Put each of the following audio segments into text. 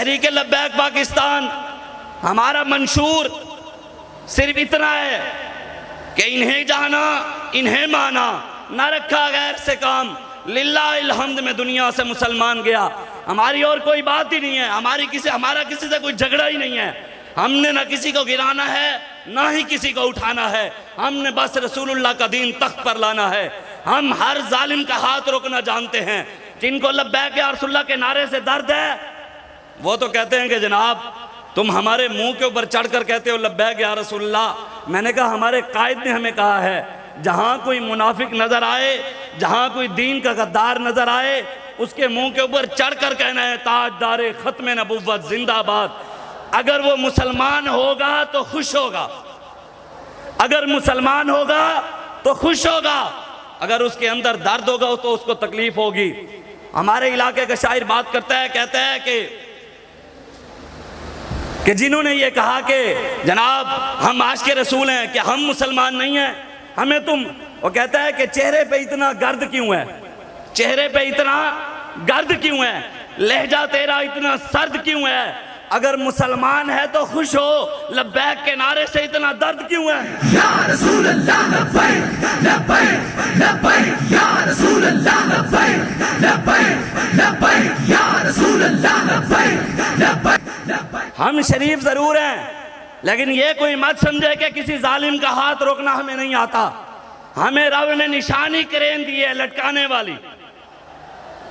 तहरीक लब्बैक पाकिस्तान हमारा मंशूर सिर्फ इतना है कि इन्हें जाना इन्हें माना, ना रखा गैर से काम। लिल्लाहिल हम्द में दुनिया से मुसलमान गया। हमारी और कोई बात ही नहीं है, हमारा किसी से कोई झगड़ा ही नहीं है। हमने ना किसी को गिराना है ना ही किसी को उठाना है। हमने बस रसूलुल्लाह का दीन तख्त पर लाना है। हम हर जालिम का हाथ रोकना जानते हैं। जिनको लब्बैक या रसूलुल्लाह के नारे से दर्द है वो तो कहते हैं कि जनाब तुम हमारे मुंह के ऊपर चढ़कर कहते हो लब्बैक या रसूलुल्लाह। मैंने कहा हमारे कायद ने हमें कहा है जहां कोई मुनाफिक नजर आए, जहां कोई दीन का गद्दार नजर आए, उसके मुंह के ऊपर चढ़कर कहना है ताजदारे खत्म नबुव्वत जिंदाबाद। अगर वो मुसलमान होगा तो खुश होगा, अगर मुसलमान होगा तो खुश होगा, अगर उसके अंदर दर्द होगा तो उसको तकलीफ होगी। हमारे इलाके का शायर बात करता है, कहता है कि जिन्होंने ये कहा कि जनाब हम आशिक़े रसूल हैं, कि हम मुसलमान नहीं हैं, हमें तुम, वो कहता है कि चेहरे पे इतना गर्द क्यों है, चेहरे पे इतना गर्द क्यों है, लहजा तेरा इतना सर्द क्यों है, अगर मुसलमान है तो खुश हो, लब्बैक के नारे से इतना दर्द क्यों है। या रसूल अल्लाह लब्बैक लब्बैक लब्बैक या रसूल अल्लाह लब्बैक लब्बैक लब्बैक या रसूल अल्लाह लब्बैक लब्बैक लब्बैक। हम शरीफ जरूर हैं, लेकिन ये कोई मत समझे कि किसी जालिम का हाथ रोकना हमें नहीं आता। हमें रब ने निशानी करें दी है लटकाने वाली।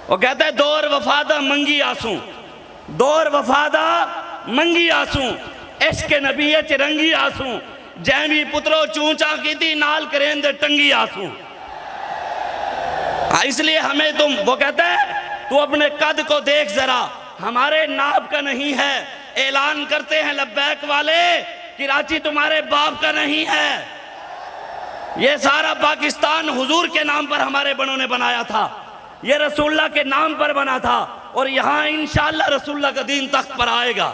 वो कहता है दौर वफादा मंगी आंसू, दौर वफादा मंगी आंसू, इश्क नबी चिरंगी आंसू, जैवी पुत्रो चूचा की थी नाल करें दे टंगी आंसू। इसलिए हमें तुम, वो कहता है तू अपने कद को देख जरा, हमारे नाप का नहीं है। ऐलान करते हैं लब्बैक वाले कराची तुम्हारे बाप का नहीं है। ये सारा पाकिस्तान हुजूर के नाम पर हमारे बड़ों ने बनाया था, ये रसूलुल्लाह के नाम पर बना था, और यहाँ इंशाअल्लाह रसूलुल्लाह का दीन तख्त पर आएगा।